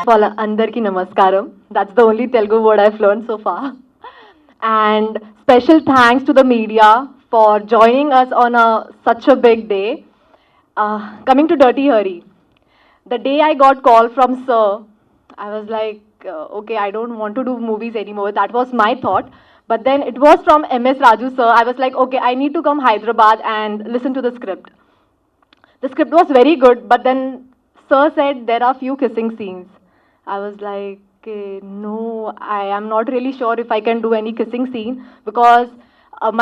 all, Andarki Namaskaram. That's the only Telugu word I've learned so far. And special thanks to the media for joining us on such a big day. Coming to Dirty Harry, the day I got call from Sir, I was like, okay, I don't want to do movies anymore. That was my thought. But then it was from MS Raju Sir. I was like, okay, I need to come Hyderabad and listen to the script. The script was very good, but then Sir said there are few kissing scenes. I was like, no, I am not really sure if I can do any kissing scene because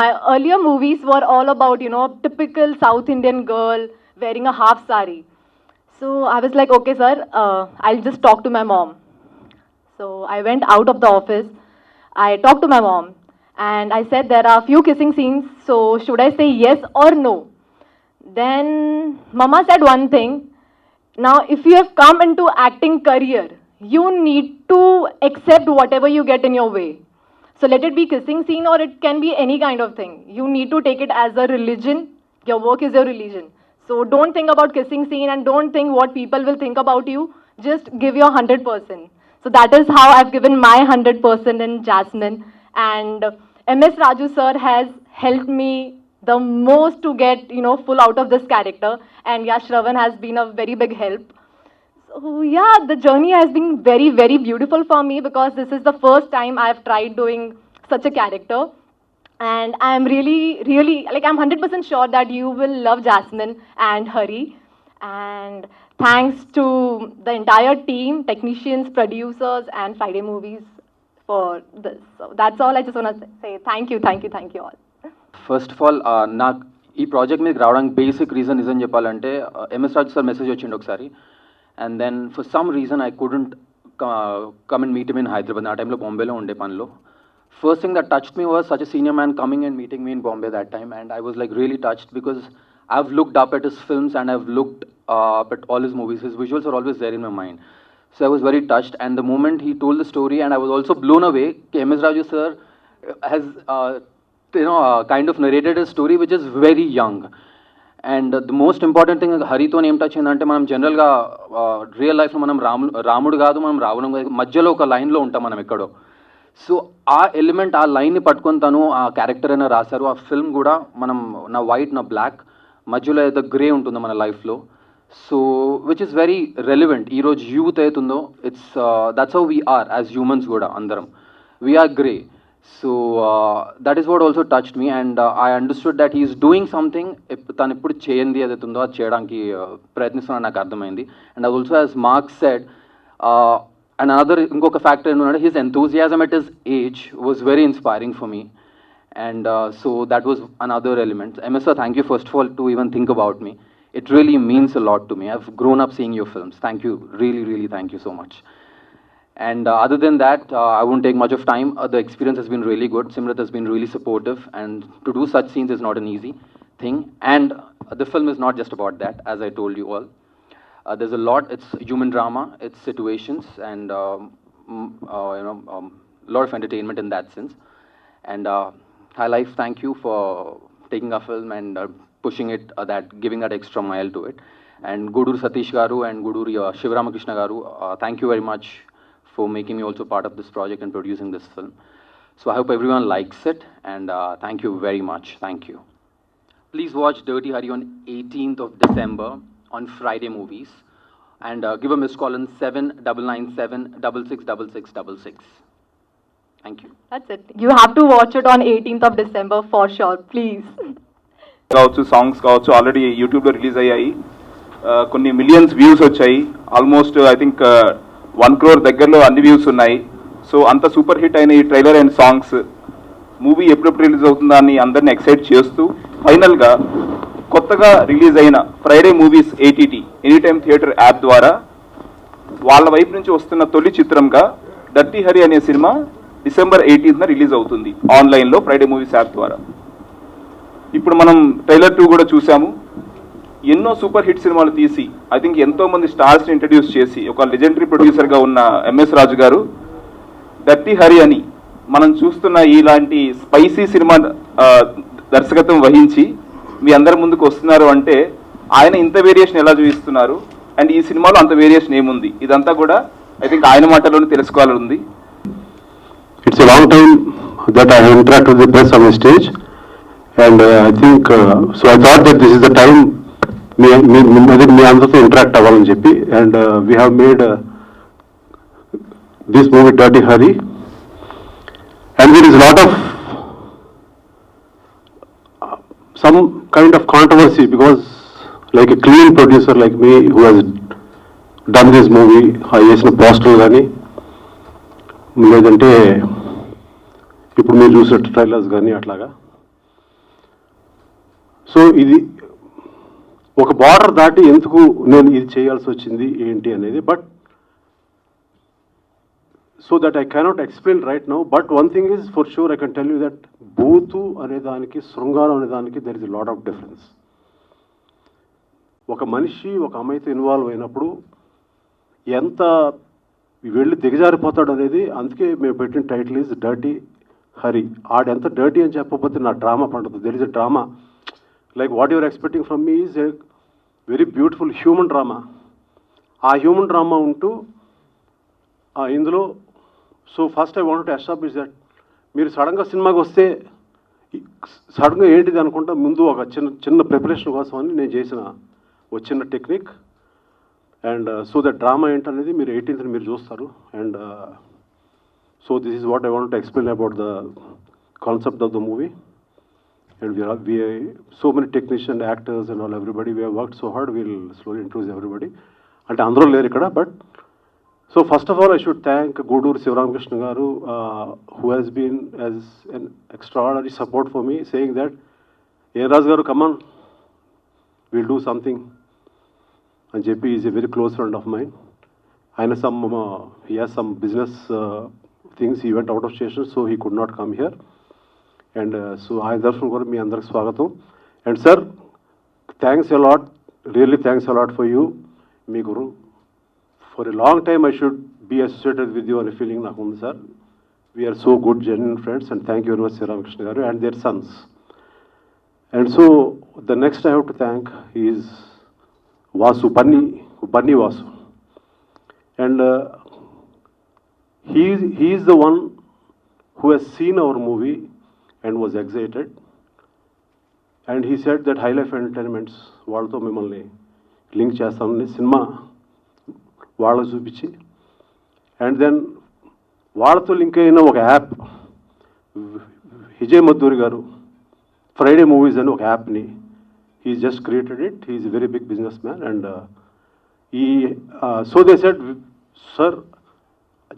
my earlier movies were all about, typical South Indian girl wearing a half sari. So I was like, okay, sir, I'll just talk to my mom. So I went out of the office. I talked to my mom and I said there are few kissing scenes. So should I say yes or no? Then Mama said one thing. Now, if you have come into acting career, you need to accept whatever you get in your way. So let it be kissing scene or it can be any kind of thing. You need to take it as a religion. Your work is your religion. So don't think about kissing scene and don't think what people will think about you. Just give your 100%. So that is how I've given my 100% in Jasmine. And MS Raju sir has helped me the most to get, full out of this character. And yeah, Shravan has been a very big help. So yeah, the journey has been very, very beautiful for me because this is the first time I've tried doing such a character. And I'm really, really, like I'm 100% sure that you will love Jasmine and Hari. And thanks to the entire team, technicians, producers, and Friday Movies for this. So that's all I just want to say. Thank you, thank you, thank you all. First of all నాకు ఈ project మీదకి రావడానికి basic reason నిజం చెప్పాలంటే MS Raju sir message వచ్చిండు ఒకసారి and then for some reason I couldn't come and meet in Hyderabad ఆ టైంలో బాంబేలో ఉండే పనిలో first thing that touched me was such a senior man coming and meeting me in Bombay that time and I was like really touched because I have looked up at his films and I have looked up at all his movies his visuals are always there in my mind so I was very touched and the moment he told the story and I was also blown away MS Raju sir has kind of narrated a story which is very young. And the most important thing హరితో ఏం touch అయిందంటే మనం జనరల్గా real లైఫ్లో మనం రాముడు కాదు మనం రావణం కాదు మధ్యలో ఒక లైన్లో ఉంటాం మనం ఎక్కడో సో ఆ ఎలిమెంట్ ఆ లైన్ని పట్టుకొని తను ఆ క్యారెక్టర్ అయినా రాశారు ఆ ఫిల్మ్ కూడా మనం నా వైట్ నా బ్లాక్ మధ్యలో ఏదో గ్రే ఉంటుందో మన లైఫ్లో so which is very relevant ఈరోజు యూత్ అవుతుందో it's that's how we are as humans కూడా అందరం we are grey. So that is what also touched me and I understood that he is doing something tanu ippudu cheyandi edaitundo adi cheyadaniki prayatnistunnanu నాకు అర్థమైంది and also as Mark said and another inkoka factor enundante his enthusiasm at his age was very inspiring for me and so that was another element. MS sir, thank you first of all to even think about me. It really means a lot to me. I've grown up seeing your films. Thank you, really, really thank you so much. And other than that, I won't take much of time. The experience has been really good. Simrat has been really supportive, and to do such scenes is not an easy thing. And the film is not just about that, as I told you all. There's a lot. It's human drama. It's situations, and lot of entertainment in that sense. And High Life, thank you for taking our film and pushing it, giving that extra mile to it. And Guduru Satish Garu and Guduru Shivaramakrishna Garu, thank you very much for making me also part of this project and producing this film. So I hope everyone likes it and thank you very much. Thank you. Please watch Dirty Harry on 18th of December on Friday Movies and give a missed call on 7997666666. Thank you. That's it. You have to watch it on 18th of December for sure, please. కావచ్చు songs కావచ్చు already యూట్యూబ్లో release అయ్యాయి కొన్ని millions views వచ్చాయి almost I think 1 crore దగ్గరలో అన్ని views ఉన్నాయి so అంత సూపర్ హిట్ అయిన ఈ ట్రైలర్ అండ్ సాంగ్స్ మూవీ ఎప్పుడెప్పుడు రిలీజ్ అవుతుందా అని అందరిని ఎక్సైట్ చేస్తూ ఫైనల్గా కొత్తగా రిలీజ్ అయిన Friday movies ATT any time theatre app ద్వారా వాళ్ళ వైపు నుంచి వస్తున్న తొలి చిత్రంగా డర్టీ హరి అనే సినిమా December 18th రిలీజ్ అవుతుంది ఆన్లైన్లో ఫ్రైడే మూవీస్ యాప్ ద్వారా. ఇప్పుడు మనం ట్రైలర్ 2 కూడా చూసాము. ఎన్నో సూపర్ హిట్ సినిమాలు తీసి ఐ థింక్ ఎంతోమంది స్టార్స్ని ఇంట్రడ్యూస్ చేసి ఒక లెజెండరీ ప్రొడ్యూసర్గా ఉన్న ఎంఎస్ రాజు గారు డర్టీ హరి అని మనం చూస్తున్న ఇలాంటి స్పైసీ సినిమా దర్శకత్వం వహించి మీ అందరి ముందుకు వస్తున్నారు అంటే ఆయన ఇంత వేరియేషన్ ఎలా చూపిస్తున్నారు అండ్ ఈ సినిమాలో అంత వేరియేషన్ ఏముంది ఇదంతా కూడా ఐ థింక్ ఆయన మాటలోనే తెలుసుకోవాలని ఉంది. It's a long time that I have interacted with the press on the stage, and I think so. I thought that this is the time me అందరితో interact అవ్వాలని చెప్పి, and we have made this movie Dirty Harry, and there is a lot of some kind of controversy because like a clean producer like me who has done this movie, చేసిన పోస్టర్లు కానీ లేదంటే ఇప్పుడు మీరు చూసే trailers కానీ అట్లాగా. So ఇది ఒక బార్డర్ దాటి ఎందుకు నేను ఇది చేయాల్సి వచ్చింది ఏంటి అనేది, but so that I cannot explain right now. But one thing is for sure I can tell you that బూతు అనే దానికి శృంగారం అనే దానికి there is lot of difference. ఒక మనిషి ఒక అమ్మాయితో ఇన్వాల్వ్ అయినప్పుడు ఎంత వెళ్ళి దిగజారిపోతాడు అనేది, అందుకే మేము పెట్టిన టైటిల్ ఈజ్ డర్టీ హరి. ఆడెంత డర్టీ అని చెప్పకపోతే నా డ్రామా పండుతుంది. There is a drama like what your expecting from me is a very beautiful human drama. ఆ హ్యూమన్ డ్రామా ఉంటూ ఇందులో so first I want to establish that మీరు సడన్గా సినిమాకి వస్తే సడన్గా ఏంటిది అనుకుంటా ముందు ఒక చిన్న ప్రిపరేషన్ కోసం అని నేను చేసిన ఒక చిన్న technique. And so that drama ఏంటనేది మీరు 18th మీరు చూస్తారు. And so this is what I want to explain about the concept of the movie. And we so many technicians, actors and all, everybody, we have worked so hard. We'll slowly introduce everybody. అంటే అందరూ లేరు ఇక్కడ, but so first of all I should thank Guduru Sivaramakrishna garu who has been as an extraordinary support for me, saying that Raj గారు come on, we'll do something అని చెప్పి. Is a very close friend of mine. ఆయన he has some business things, he went out of station, so he could not come here. And so ఆయన తరఫున కూడా మీ అందరికి స్వాగతం. And sir, thanks a lot, really thanks a lot for you. మీకు for a long time I should be associated with you అనే ఫీలింగ్ నాకు ఉంది sir. We're so good genuine friends, and thank you very much Sriramakrishna garu and their sons. And so the next I have to thank is Vasu, Bunny Vasu. And he is the one who has seen our movie and was excited, and he said that High Life Entertainments వాళ్ళతో మిమ్మల్ని link చేస్తామని cinema వాళ్ళకు చూపించి, and then వాళ్ళతో link అయిన ఒక app Vijay Madduri గారు Friday movies అని ఒక యాప్ని he just created it. He is a very big businessman, and so they said, sir,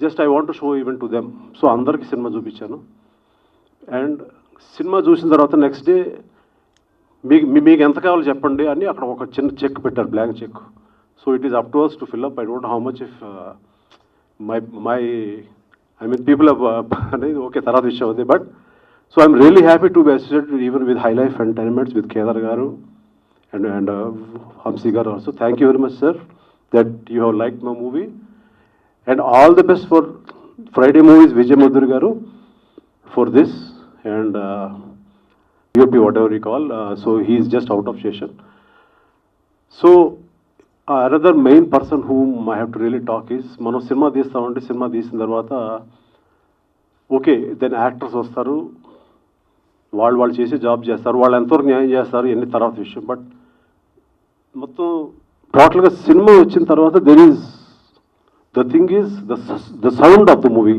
just I want to show even to them. So అందరికి సినిమా చూపించాను. And cinema చూసిన తర్వాత నెక్స్ట్ డే మీకు ఎంత కావాలో చెప్పండి అని అక్కడ ఒక చిన్న చెక్ పెట్టారు, blank cheque. So it is up to us to fill up. I don't know how much if my I mean people అనేది ఓకే తర్వాత విషయం ఉంది. But so I'm really happy to be associated even with Hi Life Entertainments, with Kedar garu and Hamsi garu also. Thank you very much sir that you have like my movie. And all the best for Friday movies, Vijay Madhuri garu, for this, and UP, whatever you call. So he is just out of session. So another main person whom I have to really talk is, మనం cinema తీస్తామంటే cinema తీసిన తర్వాత okay then actors వస్తారు, వాళ్ళు చేసే job చేస్తారు, వాళ్ళు ఎంతవరకు న్యాయం చేస్తారు ఎన్ని తర్వాత విషయం. బట్ మొత్తం టోటల్గా సినిమా వచ్చిన తర్వాత there is the thing is the sound of the movie.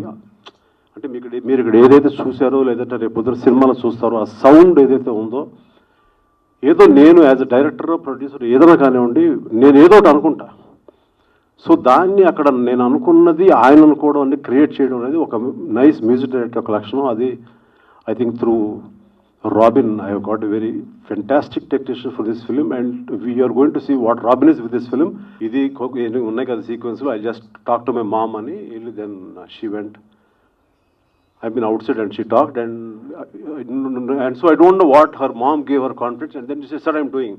అంటే మీరు ఇక్కడ ఏదైతే చూసారో లేదంటే రేపు పొద్దున సినిమాలో చూస్తారో ఆ సౌండ్ ఏదైతే ఉందో, ఏదో నేను యాజ్ అ డైరెక్టర్ ప్రొడ్యూసర్ ఏదైనా కానివ్వండి, నేను ఏదో ఒకటి అనుకుంటా. సో దాన్ని అక్కడ నేను అనుకున్నది ఆయన అనుకోవడం అనేది క్రియేట్ చేయడం అనేది ఒక నైస్ మ్యూజిక్ డైరెక్టర్ ఒక లక్షణం. అది I think through Robin, I have got a very fantastic technician for this film, and we are going to see what Robin is with this film. Idi unnai kada sequence lo I just talked to my mom ani, then she went. I've been outside and she talked, and so I don't know what her mom gave her confidence, and then she said I'm doing.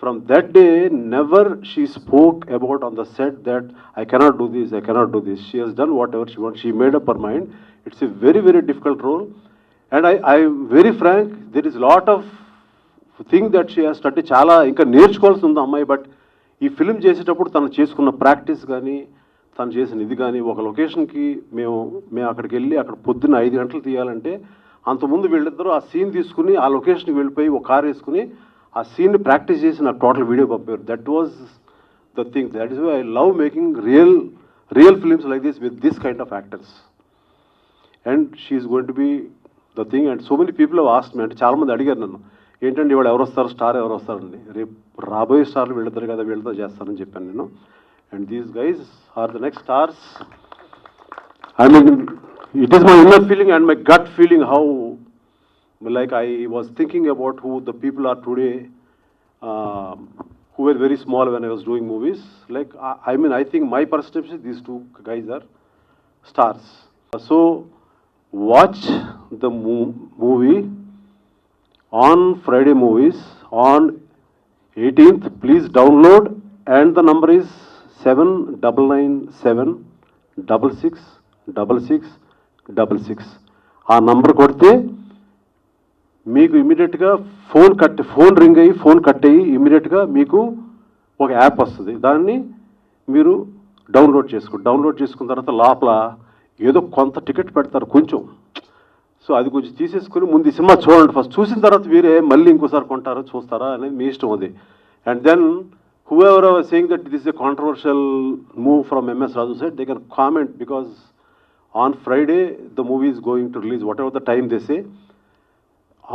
From that day, never she spoke about on the set that I cannot do this, I cannot do this. She has done whatever she wants. She made up her mind. It's a very, very difficult role. And I'm very frank, there is a lot of thing that she has studied. చాలా ఇంకా నేర్చుకోవాల్సి ఉంది అమ్మాయి. But ఈ film చేసేటప్పుడు తను చేసుకున్న practice కానీ తను చేసిన ఇది కానీ ఒక లొకేషన్కి మేము అక్కడికి వెళ్ళి అక్కడ పొద్దున్న 5 గంటలు తీయాలంటే అంతకుముందు వీళ్ళిద్దరూ ఆ సీన్ తీసుకుని ఆ లొకేషన్కి వెళ్ళిపోయి ఒక కార్ వేసుకుని ఆ సీన్ని ప్రాక్టీస్ చేసి నాకు టోటల్ వీడియో పంపారు. That was the thing. That is why I love making real films like this with this kind of actors. And she's going to be the thing. And so many people have asked me, అంటే చాలామంది అడిగారు నన్ను, ఏంటంటే ఇవాళ ఎవరు వస్తారు, star ఎవరు వస్తారండి, రేపు రాబోయే స్టార్లు వీళ్ళిద్దరు కదా, వీళ్ళతో చేస్తారని చెప్పాను నేను. And these guys are the next stars. I mean, it is my inner feeling and my gut feeling how, like I was thinking about who the people are today, who were very small when I was doing movies. Like, I think my perception, these two guys are stars. So, watch the movie on Friday Movies on 18th. Please download, and the number is 7997666666. ఆ number కొడితే మీకు ఇమీడియట్గా phone ring అయ్యి phone cut అయ్యి ఇమీడియట్గా మీకు ఒక app వస్తుంది. దాన్ని మీరు డౌన్లోడ్ చేసుకున్న తర్వాత లోపల ఏదో కొంత టికెట్ పెడతారు కొంచెం. సో అది కొంచెం తీసేసుకుని ముందు ఈ సినిమా చూడండి ఫస్ట్. చూసిన తర్వాత మీరే మళ్ళీ ఇంకోసారి కొంటారా చూస్తారా అనేది మీ ఇష్టం అది. And then whoever was saying that this is a controversial move from MS Raju said, they can comment, because on Friday the movie is going to release, whatever the time they say.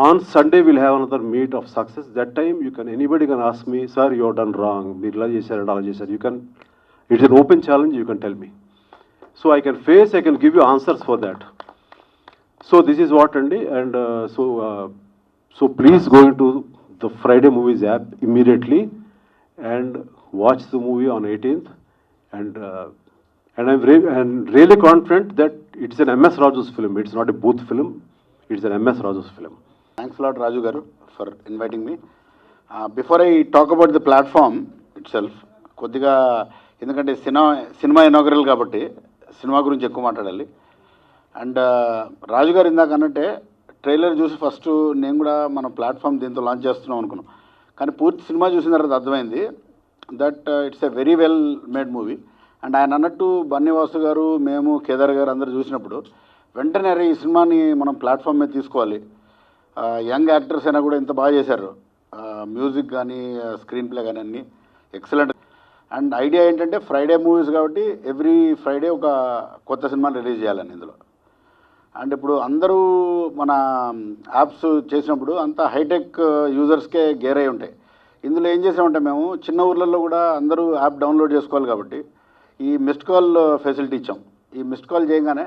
On Sunday we'll have another meet of success. That time anybody can ask me, sir, you have done wrong, meer ila chesaru and ala chesaru. It's an open challenge, you can tell me. So I can give you answers for that. So this is what, and so please go into the Friday Movies app immediately and watch the movie on 18th. And I'm really confident that it's an MS Raju's film. It's not a Booth film. It's an MS Raju's film. Thanks a lot, Raju Garu, for inviting me. Before I talk about the platform itself, కొద్దిగా ఎందుకంటే cinema inaugural కాబట్టి cinema గురించి ఎక్కువ మాట్లాడాలి. And రాజు గారు ఇందాక అన్నట్టే trailer చూసి ఫస్ట్ నేను కూడా మన ప్లాట్ఫామ్ దీంతో లాంచ్ చేస్తున్నాం అనుకున్నాం. కానీ పూర్తి సినిమా చూసిన తర్వాత అర్థమైంది that it's a very well made movie. And ఆయన అన్నట్టు బన్నీవాసు గారు, మేము, కేదార్ గారు అందరూ చూసినప్పుడు వెంటనే ఈ సినిమాని మనం ప్లాట్ఫామ్ మీద తీసుకోవాలి. యంగ్ యాక్టర్స్ అయినా కూడా ఇంత బాగా చేశారు. మ్యూజిక్ కానీ స్క్రీన్ ప్లే కానీ అన్నీ ఎక్సలెంట్. అండ్ ఐడియా ఏంటంటే ఫ్రైడే మూవీస్ కాబట్టి ఎవ్రీ ఫ్రైడే ఒక కొత్త సినిమాని రిలీజ్ చేయాలని ఇందులో. అండ్ ఇప్పుడు అందరూ మన యాప్స్ చేసినప్పుడు అంత హైటెక్ యూజర్స్కే గేర్ అయి ఉంటాయి. ఇందులో ఏం చేసామంటే మేము చిన్న ఊర్లలో కూడా అందరూ యాప్ డౌన్లోడ్ చేసుకోవాలి కాబట్టి ఈ మిస్డ్ కాల్ ఫెసిలిటీ ఇచ్చాం. ఈ మిస్డ్ కాల్ చేయగానే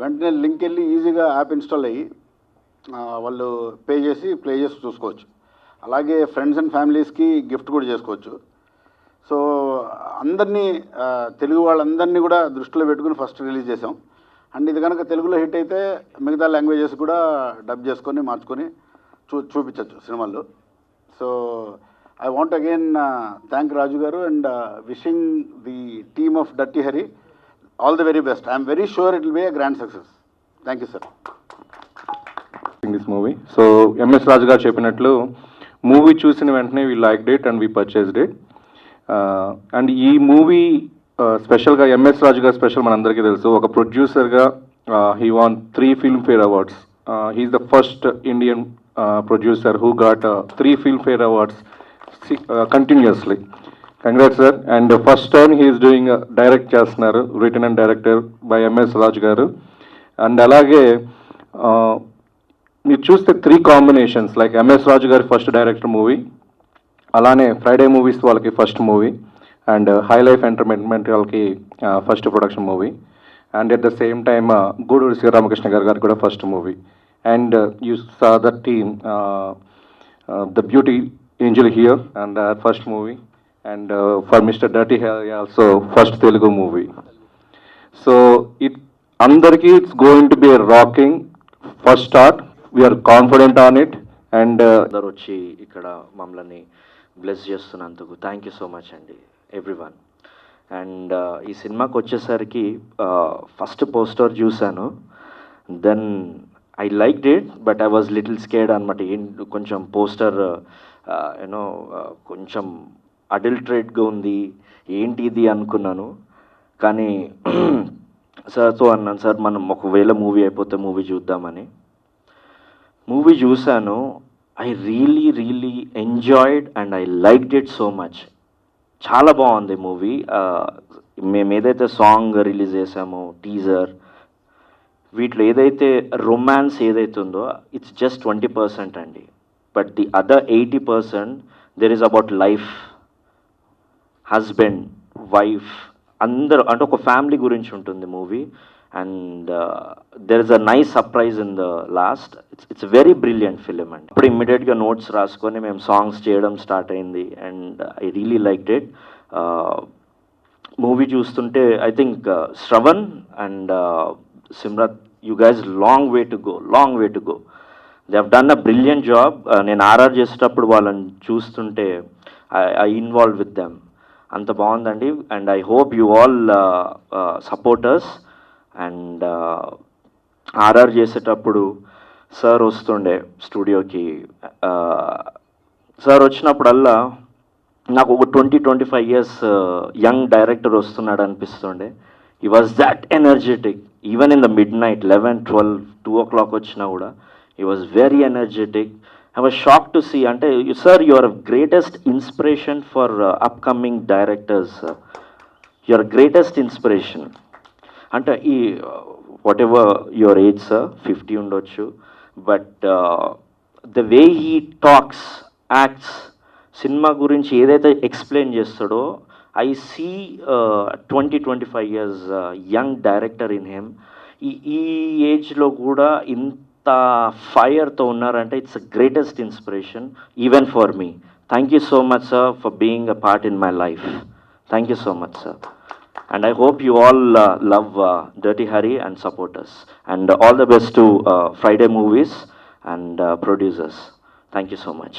వెంటనే లింక్ వెళ్ళి ఈజీగా యాప్ ఇన్స్టాల్ అయ్యి వాళ్ళు పే చేసి ప్లే చేసి చూసుకోవచ్చు. అలాగే ఫ్రెండ్స్ అండ్ ఫ్యామిలీస్కి గిఫ్ట్ కూడా చేసుకోవచ్చు. సో అందరినీ తెలుగు వాళ్ళందరినీ కూడా దృష్టిలో పెట్టుకుని ఫస్ట్ రిలీజ్ చేసాం. అండ్ ఇది కనుక తెలుగులో హిట్ అయితే మిగతా లాంగ్వేజెస్ కూడా డబ్ చేసుకొని మార్చుకొని చూపించవచ్చు సినిమాల్లో. So I want again thank Raju garu and wishing the team of dirty Hari all the very best. I'm very sure it will be a grand success. Thank you sir. This movie. So MS Raju garu చెప్పినట్లు movie చూసిన వెంటనే we liked it and we purchased it. And ఈ movie స్పెషల్గా MS Raju garu special మనందరికీ తెలుసు. ఒక ప్రొడ్యూసర్గా he won 3 Filmfare awards. He's the first Indian producer who got 3 Filmfare awards continuously. Congrats sir. And first time he's doing direct చేస్తున్నారు, written and director by MS Raju garu. And అలాగే మీరు చూస్తే 3 combinations, like MS Raju గారి first director movie, అలానే Friday movies వాళ్ళకి first movie, and high life entertainment వాళ్ళకి first production movie, and at the same time Guduru Sriramakrishna గారికి కూడా first movie. And you saw the team, the beauty angel here and first movie, and for Mr dirty also first Telugu movie. So అందరికీ it's going to be rocking first start. We're confident on it. And అందరు వచ్చి ఇక్కడ మమ్మల్ని bless చేస్తున్నందుకు thank you so much అండి everyone. And ఈ సినిమాకి వచ్చేసరికి ఫస్ట్ పోస్టర్ చూశాను, then I liked it but I was little scared అనమాట. కొంచెం పోస్టర్ కొంచెం అడల్ట్రేట్గా ఉంది, ఏంటి ఇది అనుకున్నాను. కానీ సార్తో అన్నాను, సార్ మనం ఒకవేళ మూవీ అయిపోతే మూవీ చూద్దామని. మూవీ చూశాను. I really enjoyed and I liked it so much. చాలా బాగుంది మూవీ. మేము ఏదైతే సాంగ్ రిలీజ్ చేసామో, టీజర్, వీటిలో ఏదైతే రొమాన్స్ ఏదైతే ఉందో ఇట్స్ జస్ట్ 20% అండి. But the other 80% there is about life, husband, wife, అందరూ అంటే ఒక ఫ్యామిలీ గురించి ఉంటుంది movie. And there is a nice surprise in the last. It's very brilliant film అండి. ఇప్పుడు ఇమ్మీడియట్గా నోట్స్ రాసుకొని మేము సాంగ్స్ చేయడం స్టార్ట్ అయింది and I really liked it. Movie చూస్తుంటే I think Shravan and Simrat, you guys long way to go. They have done a brilliant job. నేను RR చేసేటప్పుడు వాళ్ళని చూస్తుంటే ఐ ఇన్వాల్వ్ విత్ దెమ్. అంత బాగుందండి. And I hope you all supporters. And RR చేసేటప్పుడు sir వస్తుండే స్టూడియోకి. సార్ వచ్చినప్పుడల్లా నాకు ఒక 20-25 years యంగ్ డైరెక్టర్ వస్తున్నాడు అనిపిస్తుండే. He was that energetic. Even in the midnight 11, 12, 2 o'clock వచ్చినా కూడా he was very energetic. I was shock to see. అంటే sir, you are greatest inspiration for upcoming directors. You are greatest inspiration. అంటే ఈ whatever your age sir, 50 ఉండొచ్చు, but the way he talks, acts, cinema గురించి ఏదైతే explain చేస్తాడో, I see 20-25 years young director in him. ఈ ఏజ్లో కూడా ఇంత ఫైర్తో ఉన్నారంటే it's greatest inspiration even for me. Thank you so much sir for being a part in my life. Thank you so much sir. And I hope you all love Dirty Harry and support us. And all the best to Friday Movies and producers. Thank you so much.